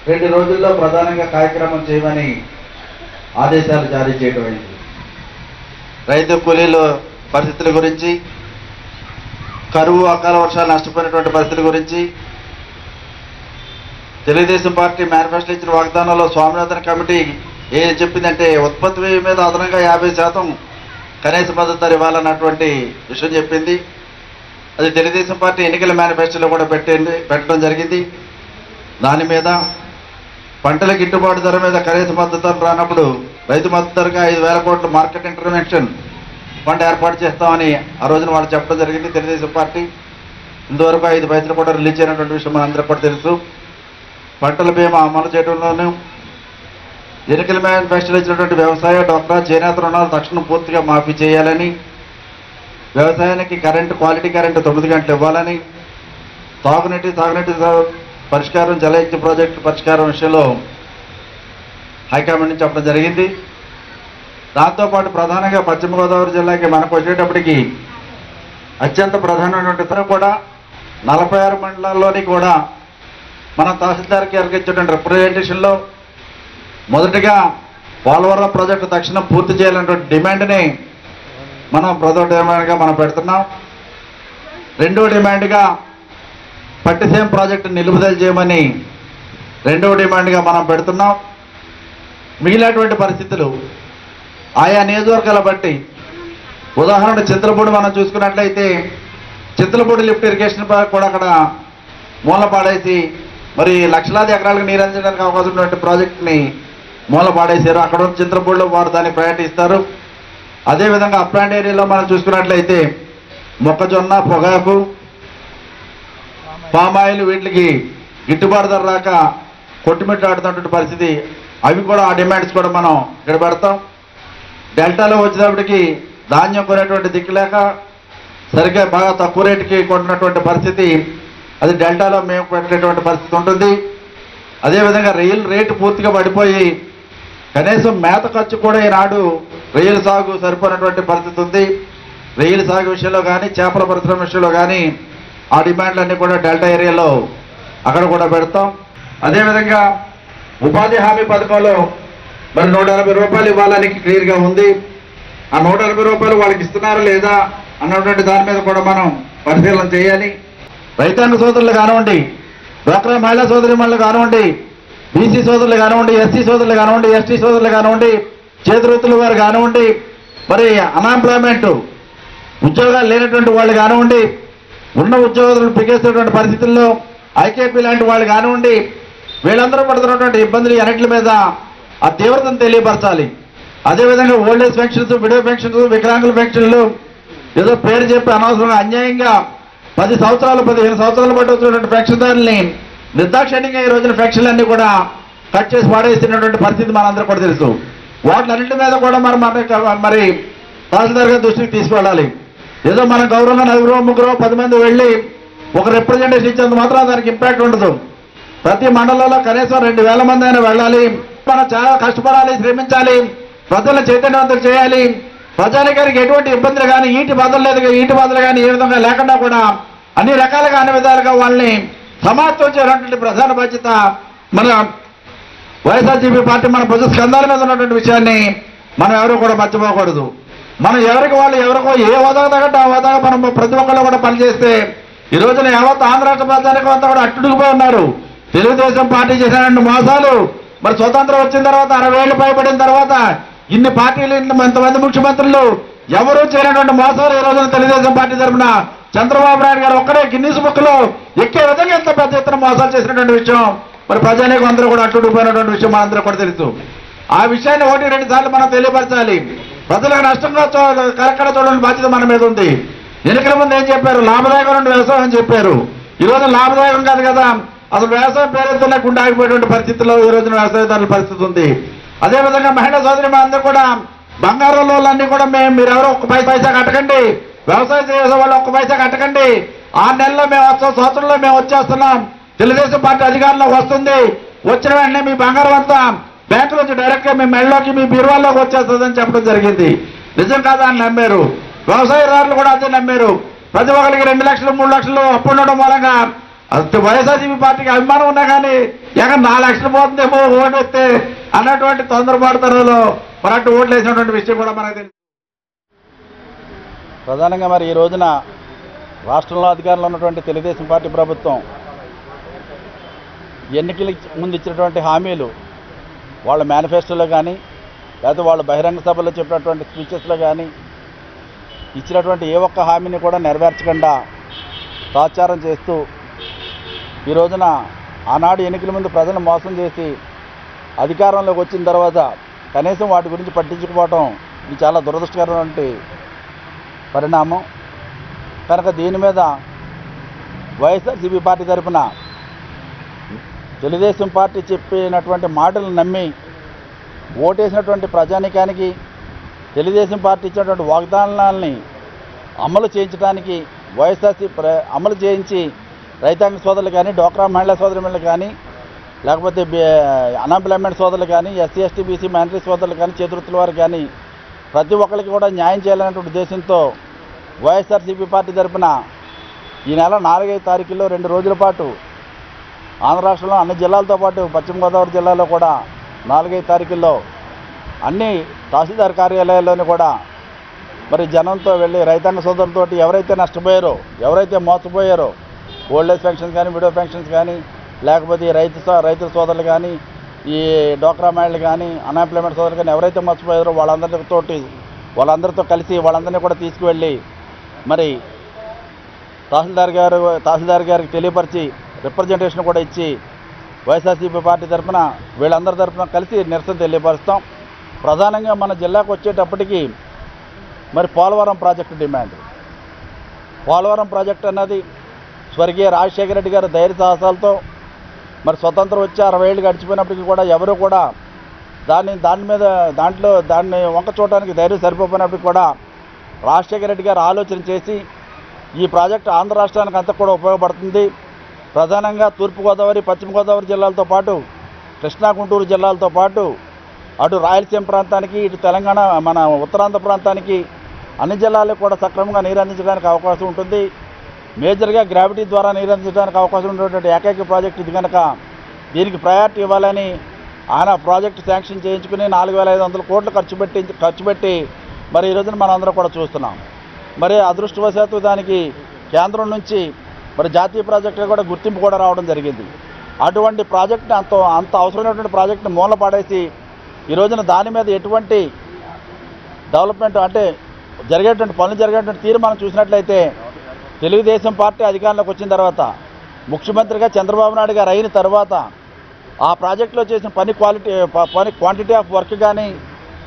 2 రోజుల్లో ప్రధానంగా కార్యక్రమం చేయమని ఆదేశాలు జారీ చేయడం అయింది. రైతు కూలీల పరిస్థితుల గురించి, కరువు అకాల వర్షాలు నష్టపోయినటువంటి పరిస్థితుల గురించి, తెలుగుదేశం పార్టీ మేనిఫెస్టో ఇచ్చిన వాగ్దానంలో స్వామినాథన్ కమిటీ ఏం చెప్పిందంటే ఉత్పత్తి వ్యయం మీద అదనంగా 50% కనీస మద్దతు ధర ఇవ్వాలన్నటువంటి విషయం చెప్పింది. అది తెలుగుదేశం పార్టీ ఎన్నికల మేనిఫెస్టోలో కూడా పెట్టడం జరిగింది. దాని మీద పంటల గిట్టుబాటు ధర మీద కనీస మద్దతు ధర రానప్పుడు రైతు మద్దతు ధరగా 5,000 కోట్ల మార్కెట్ ఇంటర్వెన్షన్ ఫండ్ ఏర్పాటు చేస్తామని ఆ రోజున వాళ్ళు చెప్పడం జరిగింది తెలుగుదేశం పార్టీ. ఇంతవరకు 5 పైసలు కూడా రిలీజ్ అయినటువంటి విషయం మనందరికీ కూడా తెలుసు. పంటల బీమా అమలు చేయడంలోనూ ఎన్నికల మేనిఫెస్టోలో ఇచ్చినటువంటి వ్యవసాయ, డ్వాక్రా, చేనేత రుణాలు తక్షణం పూర్తిగా మాఫీ చేయాలని, వ్యవసాయానికి క్వాలిటీ కరెంటు 9 గంటలు ఇవ్వాలని, తాగునీటి పరిష్కారం, జలయజ్ఞ ప్రాజెక్టు పరిష్కారం విషయంలో హైకమాండ్ నుంచి చెప్పడం జరిగింది. దాంతోపాటు ప్రధానంగా పశ్చిమ గోదావరి జిల్లాకి మనకు వచ్చేటప్పటికి అత్యంత ప్రధానమైనటువంటి కూడా 46 మండలాల్లోని కూడా మనం తహసీల్దార్కి ఇచ్చేటువంటి రిప్రజెంటేషన్లో మొదటిగా పోలవరం ప్రాజెక్టు తక్షణం పూర్తి చేయాలన్నటువంటి డిమాండ్ని మనం ప్రథమ డిమాండ్గా మనం పెడుతున్నాం. రెండవ డిమాండ్గా పట్టిసీమ ప్రాజెక్టు నిలుపుదల చేయమని రెండవ డిమాండ్గా మనం పెడుతున్నాం. మిగిలినటువంటి పరిస్థితులు ఆయా నియోజకవర్గాల బట్టి, ఉదాహరణ చింతలపూడి మనం చూసుకున్నట్లయితే చింతలపూడి లిఫ్ట్ ఇరిగేషన్ కూడా అక్కడ మూల పాడేసి మరి లక్షలాది ఎకరాలకు నీరు అందించడానికి అవకాశం ఉన్నటువంటి ప్రాజెక్టుని మూల పాడేశారు. అక్కడ ఉన్న చింతలపూడిలో వారు దాన్ని ప్రయారిటీ ఇస్తారు. అదేవిధంగా అప్లాండ్ ఏరియాలో మనం చూసుకున్నట్లయితే మొక్కజొన్న, పొగాకు, పామాయిల్ వీటికి గిట్టుబాటు ధర రాక కొట్టుమిట్టాడుతున్నటువంటి పరిస్థితి. అవి కూడా ఆ డిమాండ్స్ కూడా మనం ఇక్కడ పెడతాం. డెల్టాలో వచ్చేటప్పటికి ధాన్యం కొనేటువంటి దిక్కులేక సరిగ్గా బాగా తక్కువ రేటుకి కొంటున్నటువంటి పరిస్థితి, అది డెల్టాలో మేము పెట్టేటువంటి పరిస్థితి ఉంటుంది. అదేవిధంగా రొయ్యల రేటు పూర్తిగా పడిపోయి కనీసం మేత ఖర్చు కూడా ఈనాడు రొయ్యల సాగు సరిపోయినటువంటి పరిస్థితి ఉంది. రొయ్యల సాగు విషయంలో కానీ, చేపల పరిశ్రమ విషయంలో కానీ ఆ డిమాండ్లన్నీ కూడా డెల్టా ఏరియాలో అక్కడ కూడా పెడతాం. అదేవిధంగా ఉపాధి హామీ పథకంలో మరి 180 రూపాయలు ఇవ్వాలని క్లియర్గా ఉంది. ఆ 180 రూపాయలు వాళ్ళకి ఇస్తున్నారా లేదా అన్నటువంటి దాని మీద కూడా మనం పరిశీలన చేయాలి. రైతాంగ సోదరులు కానివ్వండి, డ్వాక్రా మహిళా సోదరిమణులు కానివ్వండి, బీసీ సోదరులు కానివ్వండి, ఎస్సీ సోదరులు కానివ్వండి, ఎస్టీ సోదరులు కానివ్వండి, చేతివృత్తుల వారు కానివ్వండి, మరి అన్ఎంప్లాయ్మెంట్ ఉద్యోగాలు లేనటువంటి వాళ్ళు కానివ్వండి, ఉన్న ఉద్యోగులు పిగేస్తున్నటువంటి పరిస్థితుల్లో ఐకేపీ లాంటి వాళ్ళు కానివ్వండి, వీళ్ళందరూ పడుతున్నటువంటి ఇబ్బందులు అన్నింటి మీద ఆ తీవ్రతను తెలియపరచాలి. అదేవిధంగా ఓల్డేజ్ పెన్షన్స్, విడో పెన్షన్స్, వికలాంగుల పెన్షన్లు ఏదో పేరు చెప్పి అనవసరంగా అన్యాయంగా 10 సంవత్సరాలు 15 సంవత్సరాలు బట్టి వచ్చినటువంటి పెన్షన్దారుల్ని నిర్దాక్షిణ్యంగా ఈ రోజున పెన్షన్లన్నీ కూడా కట్ చేసి పాడేస్తున్నటువంటి పరిస్థితి మనందరూ కూడా తెలుసు. వాటిలన్నింటి మీద కూడా మరి తహసీల్దార్ గారి దృష్టికి తీసుకెళ్ళాలి. ఏదో మన గౌరవంగా 9 10 మంది వెళ్ళి ఒక రిప్రజెంటేషన్ ఇచ్చేందుకు మాత్రం దానికి ఇంపాక్ట్ ఉండదు. ప్రతి మండలంలో కనీసం 2,000 మంది అయినా వెళ్ళాలి. మనం చాలా కష్టపడాలి, శ్రమించాలి, ప్రజలను చైతన్యవంతులు చేయాలి. ప్రజానికానికి ఎటువంటి ఇబ్బందులు కానీ, ఈటి బాధలు కానీ ఏ విధంగా లేకుండా కూడా అన్ని రకాలుగా అన్ని విధాలుగా వాళ్ళని సమాజం చేయాలన్నటువంటి ప్రధాన బాధ్యత మన వైఎస్ఆర్సీపీ పార్టీ మన భుజ స్కంధాల మీద ఉన్నటువంటి విషయాన్ని మనం ఎవరు కూడా మర్చిపోకూడదు. మనం ఎవరికి ఏ హోదా తగ్గట్టు ఆ హోదాగా మనం ప్రతి ఒక్కళ్ళు కూడా పనిచేస్తే ఈ రోజున యావత్ ఆంధ్ర రాష్ట్ర ప్రజానికి అంతా కూడా అట్టుడిగిపోయి ఉన్నారు. తెలుగుదేశం పార్టీ చేసినటువంటి మోసాలు మరి స్వతంత్రం వచ్చిన తర్వాత 60 ఏళ్ళు పైబడిన తర్వాత ఇన్ని పార్టీలు, ఇంతమంది ముఖ్యమంత్రులు ఎవరూ చేయనటువంటి మోసాలు ఈ రోజున తెలుగుదేశం పార్టీ తరఫున చంద్రబాబు నాయుడు గారు ఒక్కడే గిన్నీస్ బుక్ లో ఎక్కే విధంగా ఎంత పెద్ద ఎత్తున మోసాలు చేసినటువంటి విషయం మరి ప్రజానికి అందరూ కూడా అట్టుడిపోయినటువంటి విషయం మనందరూ కూడా తెలుసు. ఆ విషయాన్ని 1-2 సార్లు మనం తెలియపరచాలి. ప్రజలకు నష్టంగా కరెక్ట్గా చూడాలని బాధ్యత మన మీద ఉంది. ఎన్నికల ముందు ఏం చెప్పారు? లాభదాయకం వ్యవసాయం అని చెప్పారు. ఈ రోజు లాభదాయకం కాదు కదా, అసలు వ్యవసాయం పేరెత్తున లేకుండా ఆగిపోయేటువంటి పరిస్థితుల్లో ఈ రోజున వ్యవసాయదారుల పరిస్థితి ఉంది. అదేవిధంగా మహిళా సోదరి అందరూ కూడా బంగారు లోన్లన్నీ కూడా మీరెవరో 1 పైసా కట్టకండి, వ్యవసాయం చేసే వాళ్ళు 1 పైసా కట్టకండి, 6 నెలల్లో మేము వస్తాం, సంవత్సరంలో మేము వచ్చేస్తున్నాం, తెలుగుదేశం పార్టీ అధికారంలోకి వస్తుంది, వచ్చిన వెంటనే మీ బంగారం అంతా బ్యాంకు నుంచి డైరెక్ట్ గా మీ మెడలోకి మీ బీరువాల్లోకి వచ్చేస్తుందని చెప్పడం జరిగింది. నిజం కాదా అని నమ్మారు. వ్యవసాయదారులు కూడా అదే నమ్మారు. ప్రతి ఒక్కరికి 2 లక్షలు 3 లక్షలు అప్పు ఉండడం మూలంగా అది వైఎస్ఆర్సీపీ పార్టీకి అభిమానం ఉన్నా కానీ ఎక్కడ 4 లక్షలు పోతుందేమో ఓటు వస్తే అన్నటువంటి తొందరపాటుతనంలో మరట్టు ఓట్లు వేసినటువంటి విషయం కూడా మనకు తెలుసు. ప్రధానంగా మరి ఈ రోజున రాష్ట్రంలో అధికారంలో ఉన్నటువంటి తెలుగుదేశం పార్టీ ప్రభుత్వం ఎన్నికల ముందు ఇచ్చినటువంటి హామీలు వాళ్ళ మేనిఫెస్టోలో కానీ లేకపోతే వాళ్ళ బహిరంగ సభలో చెప్పినటువంటి స్పీచెస్లో కానీ ఇచ్చినటువంటి ఏ ఒక్క హామీని కూడా నెరవేర్చకుండా తాత్సారం చేస్తూ ఈ రోజున ఆనాడు ఎన్నికల ముందు ప్రజలను మోసం చేసి అధికారంలోకి వచ్చిన తర్వాత కనీసం వాటి గురించి పట్టించుకోవటం ఇది చాలా దురదృష్టకరమైనటువంటి పరిణామం. కనుక దీని మీద వైఎస్ఆర్సీపీ పార్టీ తరఫున తెలుగుదేశం పార్టీ చెప్పినటువంటి మాటలు నమ్మి ఓటేసినటువంటి ప్రజానీకానికి తెలుగుదేశం పార్టీ ఇచ్చినటువంటి వాగ్దానాలని అమలు చేయించడానికి వైఎస్ఆర్సీపీ అమలు చేయించి రైతాంగ సోదరులు కానీ డోక్రా మహిళా సోదరులు కానీ లేకపోతే అన్ఎంప్లాయ్మెంట్ సోదరులు కానీ ఎస్సీ ఎస్టీ బీసీ మైనారిటీ సోదరులు కానీ చేతివృత్తుల వారు కానీ ప్రతి ఒక్కరికి కూడా న్యాయం చేయాలనేటువంటి ఉద్దేశంతో వైఎస్ఆర్సీపీ పార్టీ తరఫున ఈ నెల 4వ తారీఖుల్లో 2 రోజుల పాటు ఆంధ్ర రాష్ట్రంలో అన్ని జిల్లాలతో పాటు పశ్చిమ గోదావరి జిల్లాలో కూడా 4వ తారీఖుల్లో అన్ని తహసీల్దార్ కార్యాలయాల్లోని కూడా మరి జనంతో వెళ్ళి రైతాంగ సోదరులతో ఎవరైతే నష్టపోయారో ఎవరైతే మోసపోయారో ఓల్డ్ ఏజ్ పెన్షన్స్ కానీ విడో పెన్షన్స్ కానీ లేకపోతే రైతుల సోదరులు కానీ ఈ డోక్రా మహిళలు కానీ అన్ఎంప్లాయ్మెంట్ సోదరులు కానీ ఎవరైతే మోసపోయారో వాళ్ళందరితో కలిసి వాళ్ళందరినీ కూడా తీసుకువెళ్ళి మరి తహసీల్దార్ గారికి తెలియపరిచి రిప్రజెంటేషన్ కూడా ఇచ్చి వైఎస్ఆర్సీపీ పార్టీ తరఫున వీళ్ళందరి తరఫున కలిసి నిరసన తెలియపరుస్తాం. ప్రధానంగా మన జిల్లాకు వచ్చేటప్పటికి మరి Polavaram project demand. Polavaram project అన్నది స్వర్గీయ రాజశేఖర రెడ్డి గారి ధైర్య సాహసాలతో మరి స్వతంత్రం వచ్చి 60 ఏళ్ళు గడిచిపోయినప్పటికీ కూడా ఎవరు కూడా దాన్ని వంక చూడడానికి ధైర్యం సరిపోయినప్పటికీ కూడా రాజశేఖర రెడ్డి గారు ఆలోచన చేసి ఈ ప్రాజెక్టు ఆంధ్ర రాష్ట్రానికి అంతా కూడా ఉపయోగపడుతుంది. ప్రధానంగా తూర్పుగోదావరి పశ్చిమ గోదావరి జిల్లాలతో పాటు కృష్ణా గుంటూరు జిల్లాలతో పాటు అటు రాయలసీమ ప్రాంతానికి ఇటు తెలంగాణ మన ఉత్తరాంధ్ర ప్రాంతానికి అన్ని జిల్లాలకు కూడా సక్రమంగా నీరు అందించడానికి అవకాశం ఉంటుంది. మేజర్గా గ్రావిటీ ద్వారా నీరు అందించడానికి అవకాశం ఉన్నటువంటి ఏకైక ప్రాజెక్ట్ ఇది కనుక దీనికి ప్రయారిటీ ఇవ్వాలని ఆయన ప్రాజెక్టు శాంక్షన్ చేయించుకుని 4,500 కోట్లు ఖర్చు పెట్టి మరి ఈ రోజున మనందరం కూడా చూస్తున్నాం. మరి అదృష్టవశాత్తు దానికి కేంద్రం నుంచి మరి జాతీయ ప్రాజెక్టుగా కూడా గుర్తింపు కూడా రావడం జరిగింది. అటువంటి ప్రాజెక్టుని అంత అవసరమైనటువంటి ప్రాజెక్టుని మూల పాడేసి ఈ రోజున దాని మీద ఎటువంటి డెవలప్మెంట్ అంటే పనులు జరిగేటువంటి తీరు మనం చూసినట్లయితే తెలుగుదేశం పార్టీ అధికారంలోకి వచ్చిన తర్వాత ముఖ్యమంత్రిగా చంద్రబాబు నాయుడు గారు అయిన తర్వాత ఆ ప్రాజెక్టులో చేసిన పని క్వాంటిటీ ఆఫ్ వర్క్ కానీ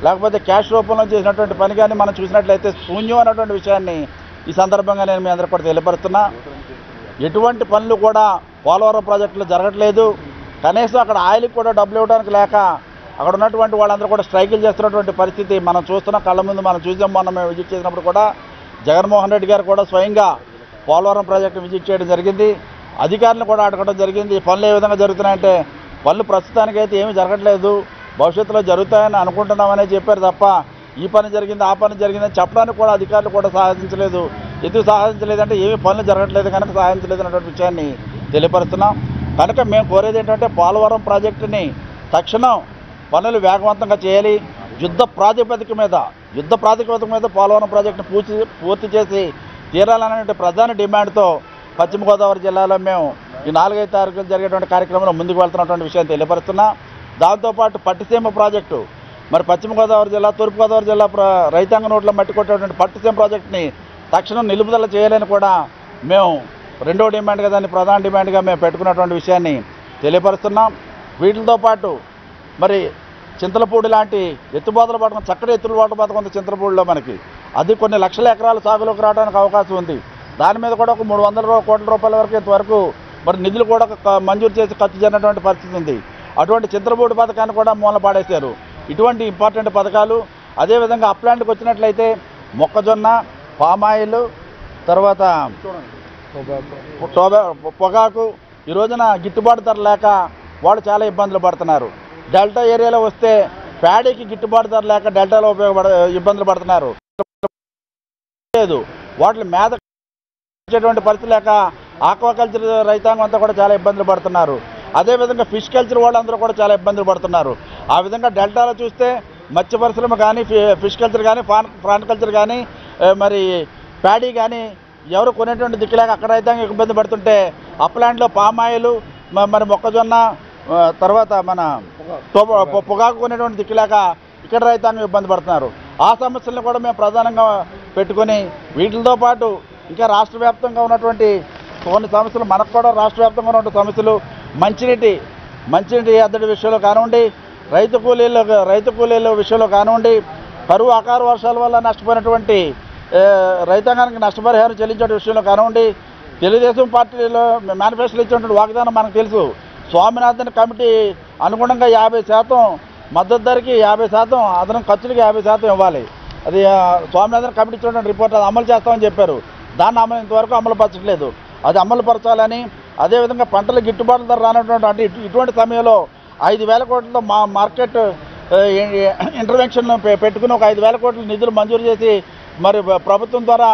లేకపోతే క్యాష్ రూపంలో చేసినటువంటి పని కానీ మనం చూసినట్లయితే శూన్యం అన్నటువంటి విషయాన్ని ఈ సందర్భంగా నేను మీ అందరూ కూడా తెలియపరుస్తున్నా. ఎటువంటి పనులు కూడా పోలవరం ప్రాజెక్టులో జరగట్లేదు. కనీసం అక్కడ ఆయిల్కి కూడా డబ్బులు ఇవ్వడానికి లేక అక్కడ ఉన్నటువంటి వాళ్ళందరూ కూడా స్ట్రైకులు చేస్తున్నటువంటి పరిస్థితి మనం చూస్తున్నాం. కళ్ళ ముందు మనం చూసాం. మొన్న మేము విజిట్ చేసినప్పుడు కూడా జగన్మోహన్ రెడ్డి గారు కూడా స్వయంగా పోలవరం ప్రాజెక్టు విజిట్ చేయడం జరిగింది. అధికారులను కూడా అడగడం జరిగింది. పనులు ఏ విధంగా జరుగుతున్నాయంటే పనులు ప్రస్తుతానికైతే ఏమీ జరగట్లేదు, భవిష్యత్తులో జరుగుతాయని అనుకుంటున్నామనే చెప్పారు తప్ప ఈ పని జరిగింది ఆ పని జరిగిందని చెప్పడానికి కూడా అధికారులు కూడా సాధించలేదు. ఎందుకు సాధించలేదంటే ఏమీ పనులు జరగట్లేదు కనుక సాధించలేదు అన్నటువంటి విషయాన్ని తెలియపరుస్తున్నాం. కనుక మేము కోరేది ఏంటంటే పోలవరం ప్రాజెక్టుని తక్షణం పనులు వేగవంతంగా చేయాలి. యుద్ధ ప్రాతిపదిక మీద పోలవరం ప్రాజెక్టును పూర్తి చేసి తీరాలనే ప్రధాన డిమాండ్తో పశ్చిమ గోదావరి జిల్లాలో మేము ఈ 4వ తారీఖున జరిగేటువంటి కార్యక్రమంలో ముందుకు వెళ్తున్నటువంటి విషయాన్ని తెలియపరుస్తున్నా. దాంతోపాటు పట్టిసీమ ప్రాజెక్టు మరి పశ్చిమ గోదావరి జిల్లా తూర్పుగోదావరి జిల్లా రైతాంగ నోట్లో మట్టి కొట్టేటువంటి పట్టిసీమ ప్రాజెక్టుని తక్షణం నిలుపుదల చేయాలని కూడా మేము రెండో డిమాండ్గా దాన్ని ప్రధాన డిమాండ్గా మేము పెట్టుకున్నటువంటి విషయాన్ని తెలియపరుస్తున్నాం. వీటితో పాటు మరి చింతలపూడి లాంటి ఎత్తుబాతల పథకం చక్కటి ఎత్తుబాతల పథకం ఉంది చింతలపూడిలో మనకి. అది కొన్ని లక్షల ఎకరాల సాగులోకి రావడానికి అవకాశం ఉంది. దాని మీద కూడా ఒక 300 కోట్ల రూపాయల వరకు ఇంతవరకు మరి నిధులు కూడా మంజూరు చేసి ఖర్చు జరిగినటువంటి పరిస్థితి ఉంది. అటువంటి చింతలపూడి పథకాన్ని కూడా మూల పాడేశారు. ఇటువంటి ఇంపార్టెంట్ పథకాలు అదేవిధంగా అప్లాంట్కి వచ్చినట్లయితే మొక్కజొన్న, పామాయిల్, తర్వాత పొగాకు ఈ రోజున గిట్టుబాటు ధర లేక వాళ్ళు చాలా ఇబ్బందులు పడుతున్నారు. డెల్టా ఏరియాలో వస్తే ప్యాడీకి గిట్టుబాటు ధర లేక డెల్టాలో ఇబ్బందులు పడుతున్నారు. లేదు వాటిని మేత పరిస్థితి లేక ఆక్వాకల్చర్ రైతాంగం అంతా కూడా చాలా ఇబ్బందులు పడుతున్నారు. అదేవిధంగా ఫిష్ కల్చర్ వాళ్ళందరూ కూడా చాలా ఇబ్బందులు పడుతున్నారు. ఆ విధంగా డెల్టాలో చూస్తే మత్స్య పరిశ్రమ కానీ, ఫిష్ కల్చర్ కానీ, ప్రాన్ కల్చర్ కానీ, మరి ప్యాడీ కానీ ఎవరు కొనేటువంటి దిక్కులేక అక్కడ రైతాంగం ఇబ్బంది పడుతుంటే, అప్లాండ్లో పామాయిల్, మరి మొక్కజొన్న, తర్వాత మన పొగాకు కొనేటువంటి దిక్కులేక ఇక్కడ రైతాంగం ఇబ్బంది పడుతున్నారు. ఆ సమస్యలను కూడా మేము ప్రధానంగా పెట్టుకొని వీటితో పాటు ఇంకా రాష్ట్ర వ్యాప్తంగా ఉన్నటువంటి కొన్ని సమస్యలు, మనకు కూడా రాష్ట్ర వ్యాప్తంగా ఉన్నటువంటి సమస్యలు, మంచినీటి ఎద్దడి విషయంలో కానివ్వండి, రైతు కూలీల విషయంలో కానివ్వండి, కరువు అకాల వర్షాల వల్ల నష్టపోయినటువంటి రైతాంగానికి నష్టపరిహారం చెల్లించే విషయంలో కానివ్వండి, తెలుగుదేశం పార్టీలో మేనిఫెస్టోలో ఇచ్చినటువంటి వాగ్దానం మనకు తెలుసు. స్వామినాథన్ కమిటీ అనుగుణంగా 50% మద్దతు ధరకి 50%, అదనం ఖర్చులకి 50% ఇవ్వాలి. అది స్వామినాథన్ కమిటీ ఇచ్చినటువంటి రిపోర్ట్, అది అమలు చేస్తామని చెప్పారు. దాన్ని ఇంతవరకు అమలు పరచట్లేదు. అది అమలు పరచాలని, అదేవిధంగా పంటల గిట్టుబాటు ధర రానటువంటి, అంటే ఇటువంటి సమయంలో 5,000 కోట్లతో మార్కెట్ ఇంటర్వెన్షన్ పెట్టుకుని ఒక 5,000 కోట్ల నిధులు మంజూరు చేసి మరి ప్రభుత్వం ద్వారా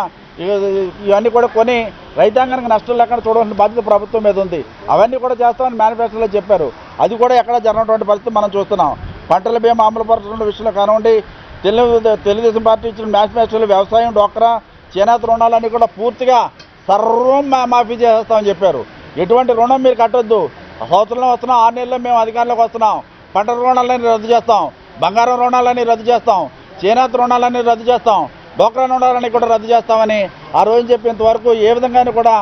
ఇవన్నీ కూడా కొని రైతాంగానికి నష్టం లేకుండా చూడాల్సిన బాధ్యత ప్రభుత్వం మీద ఉంది. అవన్నీ కూడా చేస్తామని మేనిఫెస్టోలో చెప్పారు. అది కూడా ఎక్కడ జరగనటువంటి పరిస్థితి మనం చూస్తున్నాం. పంటల బీమా అమలు పరచడం విషయంలో కానివ్వండి, తెలుగుదేశం పార్టీ ఇచ్చిన మేనిఫెస్టోలో వ్యవసాయం, డోక్రా, చేనేత రుణాలన్నీ కూడా పూర్తిగా సర్వం మాఫీ చేస్తామని చెప్పారు. ఎటువంటి రుణం మీరు కట్టొద్దు. సంవత్సరంలో వస్తున్నాం, 6 నెలల్లో మేము అధికారంలోకి వస్తున్నాం, పంటల రుణాలన్నీ రద్దు చేస్తాం, బంగారం రుణాలన్నీ రద్దు చేస్తాం, చేనేత రుణాలన్నీ రద్దు చేస్తాం, డోక్రా రుణాలన్నీ కూడా రద్దు చేస్తామని ఆ రోజు చెప్పేంతవరకు ఏ విధంగానూ కూడా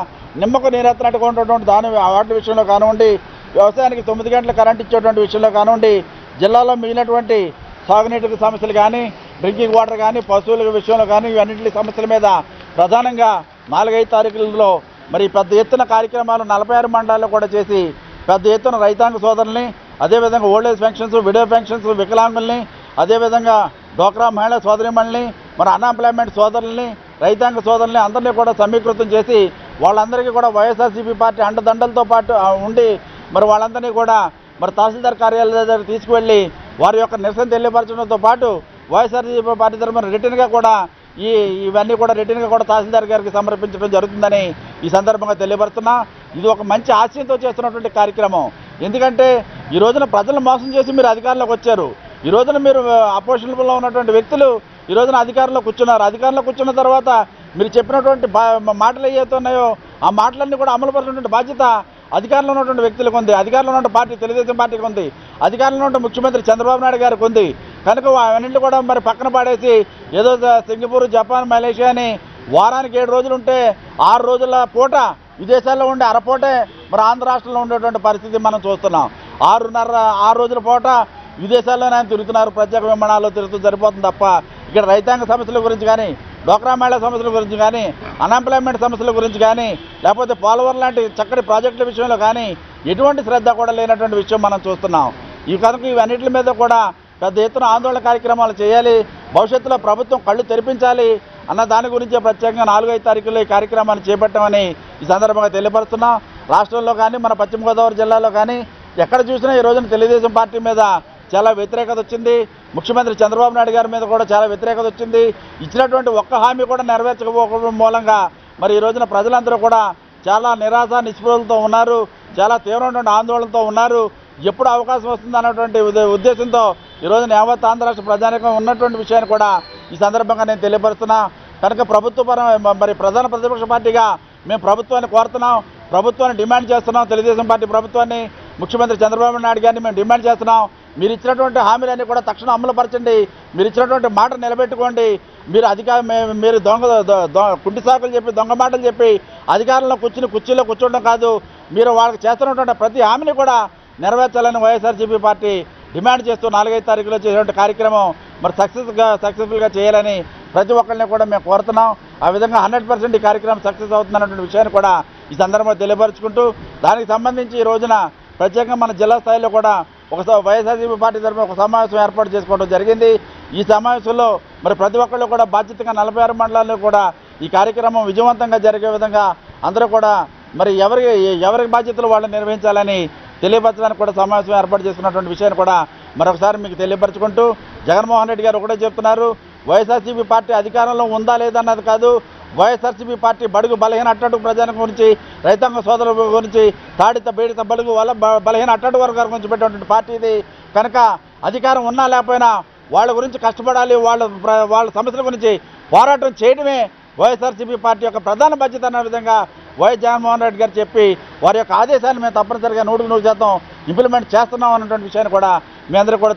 నిమ్మకు నీరెత్తనట్టుగా ఉన్నటువంటి వాటి విషయంలో కానివ్వండి, వ్యవసాయానికి 9 గంటల కరెంట్ ఇచ్చేటువంటి విషయంలో కానివ్వండి, జిల్లాలో మిగిలినటువంటి సాగునీటికి సమస్యలు కానీ, డ్రింకింగ్ వాటర్ కానీ, పశువుల విషయంలో కానీ, ఇవన్నింటి సమస్యల మీద ప్రధానంగా 4-5 తారీఖులలో మరి పెద్ద ఎత్తున కార్యక్రమాలు 46 మండలాల్లో కూడా చేసి పెద్ద ఎత్తున రైతాంగ సోదరుల్ని, అదేవిధంగా ఓల్డేజ్ పెన్షన్స్, విడో పెన్షన్స్, వికలాంగుల్ని, అదేవిధంగా డోక్రా మహిళా సోదరిమణుల్ని, మరి అన్ఎంప్లాయ్మెంట్ సోదరుల్ని, రైతాంగ సోదరుల్ని అందరినీ కూడా సమీకృతం చేసి వాళ్ళందరికీ కూడా వైఎస్ఆర్సీపీ పార్టీ అండదండలతో పాటు ఉండి మరి వాళ్ళందరినీ కూడా మరి తహసీల్దార్ కార్యాలయం దగ్గర తీసుకువెళ్ళి వారి యొక్క నిరసన తెలియపరచడంతో పాటు వైఎస్ఆర్సీపీ పార్టీ తరఫున రిటర్న్గా కూడా ఇవన్నీ కూడా రిటర్న్గా కూడా తహసీల్దార్ గారికి సమర్పించడం జరుగుతుందని ఈ సందర్భంగా తెలియపరుస్తున్నా. ఇది ఒక మంచి ఆశయంతో చేస్తున్నటువంటి కార్యక్రమం. ఎందుకంటే ఈ రోజున ప్రజలను మోసం చేసి మీరు అధికారంలోకి వచ్చారు. ఈ రోజున మీరు అపోజిషన్లో ఉన్నటువంటి వ్యక్తులు ఈ రోజున అధికారంలో కూర్చున్నారు. అధికారంలో కూర్చున్న తర్వాత మీరు చెప్పినటువంటి మాటలు ఏవైతే ఉన్నాయో ఆ మాటలన్నీ కూడా అమలుపరుచినటువంటి బాధ్యత అధికారంలో ఉన్నటువంటి వ్యక్తులకు ఉంది, అధికారంలో ఉన్న పార్టీ తెలుగుదేశం పార్టీకి ఉంది, అధికారంలో ఉన్న ముఖ్యమంత్రి చంద్రబాబు నాయుడు గారికి ఉంది. కనుక అవన్నింటినీ కూడా మరి పక్కన పడేసి ఏదో సింగపూర్, జపాన్, మలేషియా అని వారానికి 7 రోజులు ఉంటే 6 రోజుల పూట విదేశాల్లో ఉండే అరపూటే మరి ఆంధ్ర రాష్ట్రంలో ఉండేటువంటి పరిస్థితి మనం చూస్తున్నాం. 6 రోజుల పూట విదేశాల్లోనే ఆయన తిరుగుతున్నారు, ప్రత్యేక విమానాల్లో తిరుగుతూ సరిపోతుంది తప్ప ఇక్కడ రైతాంగ సమస్యల గురించి కానీ, డోక్రా మహిళా సమస్యల గురించి కానీ, అన్ఎంప్లాయ్మెంట్ సమస్యల గురించి కానీ, లేకపోతే పోలవరం లాంటి చక్కటి ప్రాజెక్టుల విషయంలో కానీ ఎటువంటి శ్రద్ధ కూడా లేనటువంటి విషయం మనం చూస్తున్నాం. ఈ కనుక ఇవన్నిటి మీద కూడా పెద్ద ఎత్తున ఆందోళన కార్యక్రమాలు చేయాలి, భవిష్యత్తులో ప్రభుత్వం కళ్ళు తెరిపించాలి అన్న దాని గురించే ప్రత్యేకంగా 4-5 తారీఖుల్లో ఈ కార్యక్రమాన్ని చేపట్టామని ఈ సందర్భంగా తెలియపరుస్తున్నాం. రాష్ట్రంలో కానీ మన పశ్చిమ గోదావరి జిల్లాలో కానీ ఎక్కడ చూసినా ఈ రోజున తెలుగుదేశం పార్టీ మీద చాలా వ్యతిరేకత వచ్చింది. ముఖ్యమంత్రి చంద్రబాబు నాయుడు గారి మీద కూడా చాలా వ్యతిరేకత వచ్చింది. ఇచ్చినటువంటి ఒక్క హామీ కూడా నెరవేర్చకపోవడం మూలంగా మరి ఈ రోజున ప్రజలందరూ కూడా చాలా నిరాశ నిస్పృహలతో ఉన్నారు, చాలా తీవ్రమైనటువంటి ఆందోళనతో ఉన్నారు. ఎప్పుడు అవకాశం వస్తుంది అన్నటువంటి ఉద్దేశంతో ఈ రోజున యావత్ ఆంధ్ర రాష్ట్ర ప్రజానీకం ఉన్నటువంటి విషయాన్ని కూడా ఈ సందర్భంగా నేను తెలియపరుస్తున్నా. కనుక మరి ప్రధాన ప్రతిపక్ష పార్టీగా మేము ప్రభుత్వాన్ని కోరుతున్నాం, ప్రభుత్వాన్ని డిమాండ్ చేస్తున్నాం. తెలుగుదేశం పార్టీ ప్రభుత్వాన్ని, ముఖ్యమంత్రి చంద్రబాబు నాయుడు గారిని మేము డిమాండ్ చేస్తున్నాం. మీరు ఇచ్చినటువంటి హామీలన్నీ కూడా తక్షణం అమలుపరచండి, మీరు ఇచ్చినటువంటి మాట నిలబెట్టుకోండి. మీరు కుంటి సాకులు చెప్పి దొంగ మాటలు చెప్పి అధికారంలో కుర్చీలో కూర్చోవడం కాదు, మీరు వాళ్ళకి చేస్తున్నటువంటి ప్రతి హామీని కూడా నెరవేర్చాలని వైఎస్ఆర్సీపీ పార్టీ డిమాండ్ చేస్తూ 4-5 తారీఖులో చేసేటువంటి కార్యక్రమం మరి సక్సెస్ఫుల్గా చేయాలని ప్రతి ఒక్కరిని కూడా మేము కోరుతున్నాం. ఆ విధంగా 100% ఈ కార్యక్రమం సక్సెస్ అవుతుందన్నటువంటి విషయాన్ని కూడా ఈ సందర్భంగా తెలియపరుచుకుంటూ దానికి సంబంధించి ఈ రోజున ప్రత్యేకంగా మన జిల్లా స్థాయిలో కూడా వైఎస్ఆర్సీపీ పార్టీ తరఫున ఒక సమావేశం ఏర్పాటు చేసుకోవడం జరిగింది. ఈ సమావేశంలో మరి ప్రతి ఒక్కళ్ళు కూడా బాధ్యతగా 46 మండలాల్లో కూడా ఈ కార్యక్రమం విజయవంతంగా జరిగే విధంగా అందరూ కూడా మరి ఎవరి బాధ్యతలు వాళ్ళు నిర్వహించాలని తెలియపరచడానికి కూడా సమావేశం ఏర్పాటు చేసుకున్నటువంటి విషయాన్ని కూడా మరొకసారి మీకు తెలియపరచుకుంటూ జగన్మోహన్ రెడ్డి గారు ఒకటే చెప్తున్నారు, వైఎస్ఆర్సీపీ పార్టీ అధికారంలో ఉందా లేదన్నది కాదు. వైఎస్ఆర్సీపీ పార్టీ బడుగు బలహీన అట్టడుగు ప్రజల గురించి, రైతాంగ సోదరుల గురించి, తాడిత బేడిత బడుగు వాళ్ళ బలహీన అట్టడుగు వర్గాల గురించి పెట్టినటువంటి పార్టీ ఇది. కనుక అధికారం ఉన్నా లేకపోయినా వాళ్ళ గురించి కష్టపడాలి, వాళ్ళ సమస్యల గురించి పోరాటం చేయడమే వైఎస్ఆర్సీపీ పార్టీ యొక్క ప్రధాన బాధ్యత అన్న విధంగా వైఎస్ జగన్మోహన్ రెడ్డి గారు చెప్పి వారి యొక్క ఆదేశాన్ని మేము తప్పనిసరిగా 100% ఇంప్లిమెంట్ చేస్తున్నాం అన్నటువంటి విషయాన్ని కూడా మీ అందరికీ కూడా